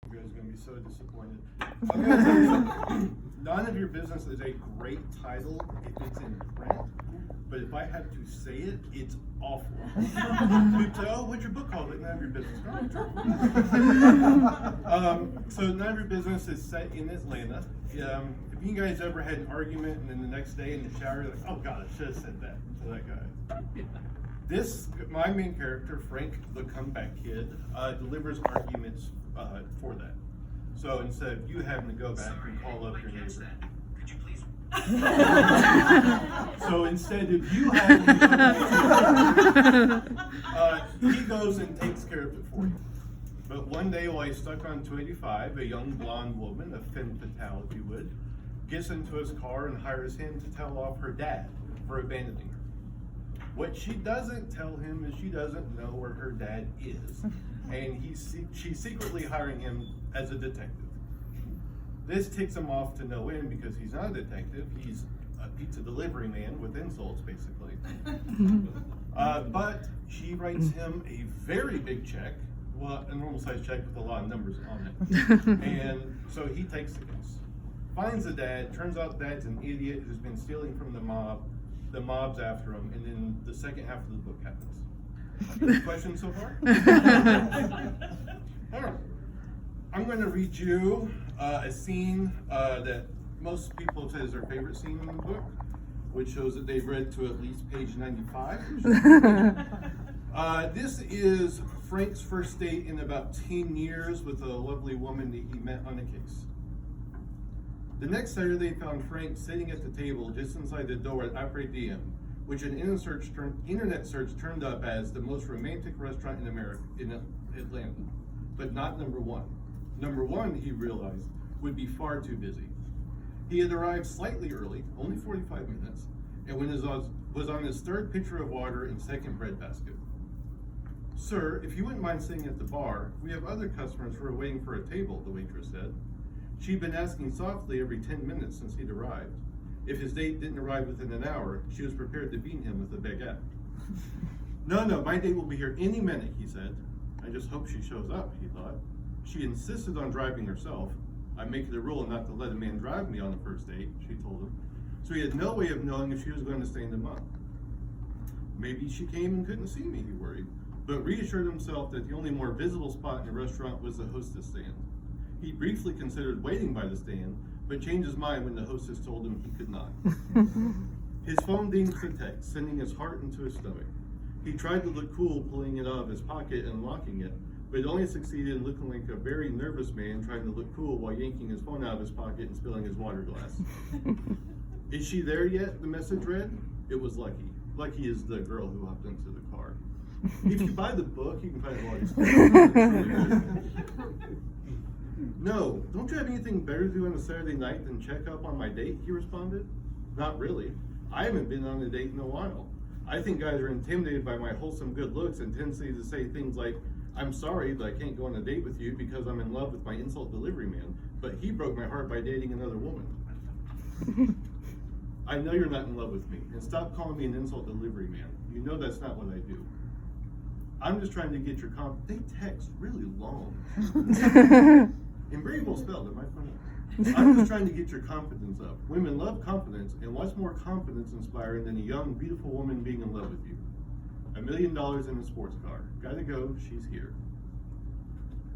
You guys are going to be so disappointed. I'm going to tell you something. Naan of Your Business is a great title if it's in print, but if I have to say it, it's awful. You'd say, oh, what's your book called? Like, Naan of Your Business. So Naan of Your Business is set in Atlanta. If you guys ever had an argument and then the next day in the shower, you're like, oh God, I should have said that to that guy. My main character, Frank, the comeback kid, delivers arguments for that. So instead of you having to go back and call up your neighbor. Could you please? So instead of you having to go back, he goes and takes care of it for you. But one day while he's stuck on 285, a young blonde woman, a femme fatale if you would, gets into his car and hires him to tell off her dad for abandoning her. What she doesn't tell him is she doesn't know where her dad is, and she's secretly hiring him as a detective. This ticks him off to no end because he's not a detective, he's a pizza delivery man with insults basically. But she writes him a very big check, well, a normal size check with a lot of numbers on it. And so he takes the case, finds the dad, turns out the dad's an idiot who's been stealing from the mob. The mob's after him, and then the second half of the book happens. Any questions so far? All right. I'm going to read you a scene that most people have said is their favorite scene in the book, which shows that they've read to at least page 95. This is Frank's first date in about 10 years with a lovely woman that he met on a case. The next Saturday found Frank sitting at the table just inside the door at Opry DM, which an internet search turned up as the most romantic restaurant in America, in Atlanta, but not number one. Number one, he realized, would be far too busy. He had arrived slightly early, only 45 minutes, and when he was on his third pitcher of water and second breadbasket. Sir, if you wouldn't mind sitting at the bar, we have other customers who are waiting for a table, the waitress said. She'd been asking softly every 10 minutes since he'd arrived. If his date didn't arrive within an hour, she was prepared to beat him with a baguette. No, my date will be here any minute, he said. I just hope she shows up, he thought. She insisted on driving herself. I make it a rule not to let a man drive me on the first date, she told him. So he had no way of knowing if she was going to stay in the month. Maybe she came and couldn't see me, he worried, but reassured himself that the only more visible spot in the restaurant was the hostess stand. He briefly considered waiting by the stand, but changed his mind when the hostess told him he could not. His phone dinged the text, sending his heart into his stomach. He tried to look cool, pulling it out of his pocket and locking it, but only succeeded in looking like a very nervous man trying to look cool while yanking his phone out of his pocket and spilling his water glass. Is she there yet? The message read. It was Lucky. Lucky is the girl who hopped into the car. If you buy the book, you can find all these stories. No, don't you have anything better to do on a Saturday night than check up on my date? He responded. Not really. I haven't been on a date in a while. I think guys are intimidated by my wholesome good looks and tendency to say things like, I'm sorry, but I can't go on a date with you because I'm in love with my insult delivery man, but he broke my heart by dating another woman. I know you're not in love with me, and stop calling me an insult delivery man. You know that's not what I do. I'm just trying to get your They text really long. And very well spelled, am I funny? I'm just trying to get your confidence up. Women love confidence, and what's more confidence inspiring than a young, beautiful woman being in love with you? $1 million in a sports car. Gotta go, she's here.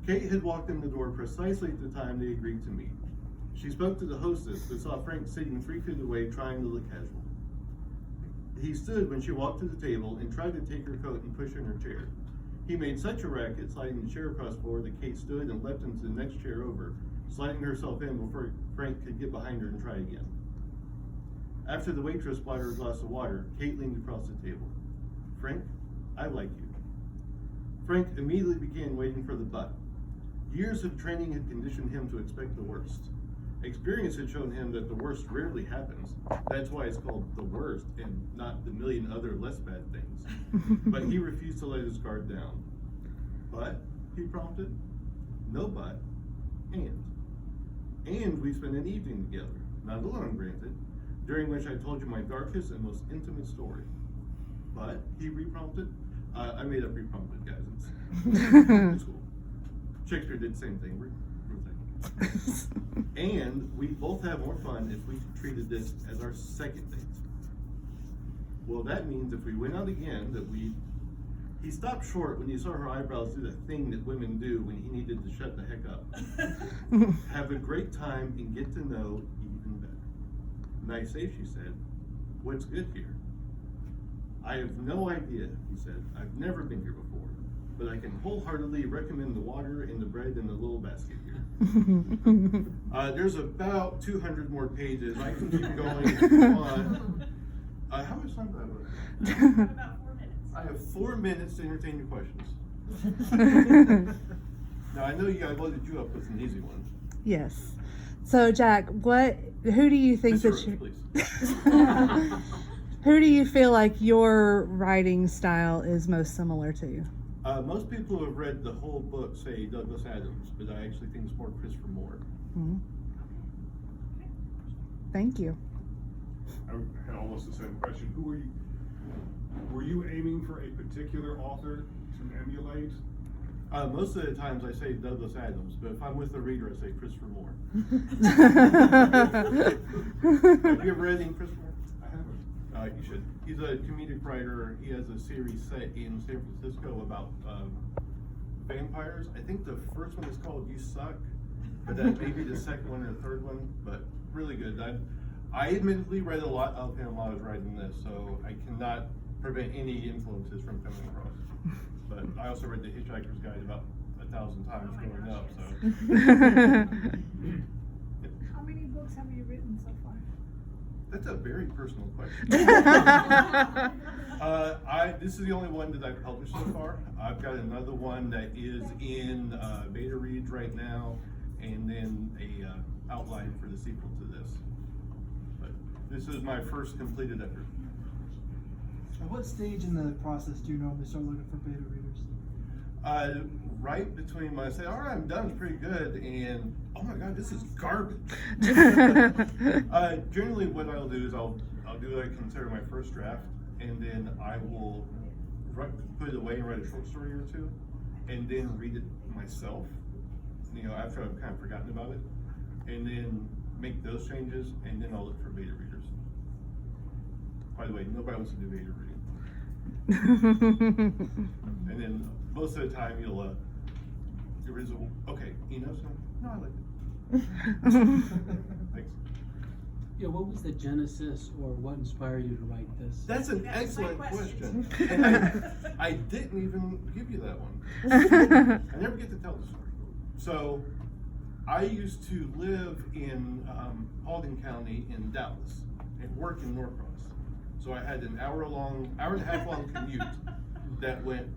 Kate had walked in the door precisely at the time they agreed to meet. She spoke to the hostess, but saw Frank sitting 3 feet away trying to look casual. He stood when she walked to the table and tried to take her coat and push her in her chair. He made such a racket, sliding the chair across the floor, that Kate stood and leapt into the next chair over, sliding herself in before Frank could get behind her and try again. After the waitress bought her a glass of water, Kate leaned across the table. Frank, I like you. Frank immediately began waiting for the but. Years of training had conditioned him to expect the worst. Experience had shown him that the worst rarely happens. That's why it's called the worst and not the million other less bad things. But he refused to let his guard down. But, he prompted, no but, and we spent an evening together, not alone granted, during which I told you my darkest and most intimate story. But, he re-prompted, I made up re-prompted, guys, it's cool. Shakespeare did the same thing. And we both have more fun if we treated this as our second date. Well, that means if we went out again, he stopped short when he saw her eyebrows do the thing that women do when he needed to shut the heck up. Have a great time and get to know even better. Nice day, she said. What's good here? I have no idea, he said. I've never been here before, but I can wholeheartedly recommend the water and the bread in the little basket here. There's about 200 more pages. I can keep going if you want. How much time do I have? About 4 minutes. I have 4 minutes to entertain your questions. Now, I know I loaded you up with an easy one. Yes. So, Jack, who do you think Mr. that you... Rose, please. Who do you feel like your writing style is most similar to? Most people who have read the whole book say Douglas Adams, but I actually think it's more Christopher Moore. Hmm. Thank you. I had almost the same question. Were you aiming for a particular author to emulate? Most of the times I say Douglas Adams, but if I'm with the reader, I say Christopher Moore. Have you ever read any Christopher Moore? I haven't. You should. He's a comedic writer. He has a series set in San Francisco about vampires. I think the first one is called You Suck, but that may be the second one or the third one, but really good. I admittedly read a lot of him while I was writing this, so I cannot prevent any influences from coming across. But I also read The Hitchhiker's Guide about 1,000 times growing up, so. How many books have you written so far? That's a very personal question. This is the only one that I've published so far. I've got another one that is in beta reads right now, and then a outline for the sequel to this. But this is my first completed effort. At what stage in the process do you normally start looking for beta readers? Right between when I say, all right, I'm done, it's pretty good, and oh my God, this is garbage. Generally what I'll do is I'll do what I consider my first draft, and then I will put it away and write a short story or two, and then read it myself, after I've kind of forgotten about it, and then make those changes, and then I'll look for beta readers. By the way, nobody wants to do beta reading. And then most of the time there is okay, something? No, I like it. Thanks. Yeah, what was the genesis or what inspired you to write this? That's an That's my excellent question. question. And I didn't even give you that one. I never get to tell the story. So I used to live in Paulding County in Dallas and work in Norcross. So I had an hour and a half long commute that went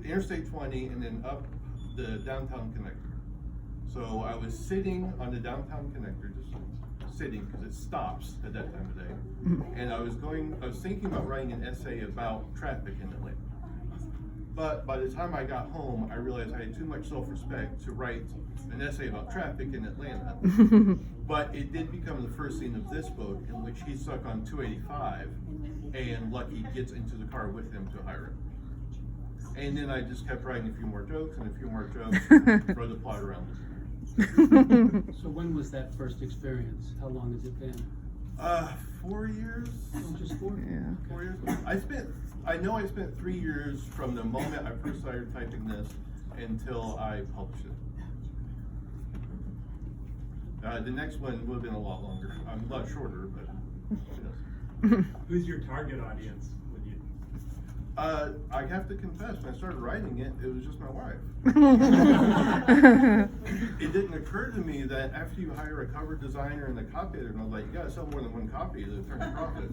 Interstate 20 and then up the downtown connector. So I was sitting on the downtown connector, just sitting because it stops at that time of day. And I was thinking about writing an essay about traffic in Atlanta. But by the time I got home, I realized I had too much self-respect to write an essay about traffic in Atlanta. But it did become the first scene of this book, in which he's stuck on 285, and Lucky gets into the car with him to hire him. And then I just kept writing a few more jokes and a few more jokes, wrote the plot around it. So when was that first experience? How long has it been? 4 years. Oh, just 4? Yeah. 4 years. I spent 3 years from the moment I first started typing this until I published it. The next one would have been a lot longer. A lot shorter, but yes. Who's your target audience? I have to confess, when I started writing it, it was just my wife. It didn't occur to me that after you hire a cover designer and a copy editor, and I was like, you gotta sell more than one copy to turn a profit.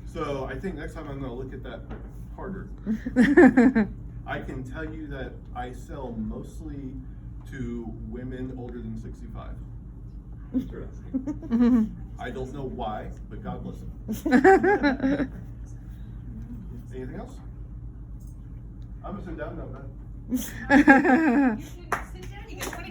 So I think next time I'm gonna look at that harder. I can tell you that I sell mostly to women older than 65. Interesting. I don't know why, but God bless them. Anything else? I'm gonna sit down now, man. You should sit down. You got 20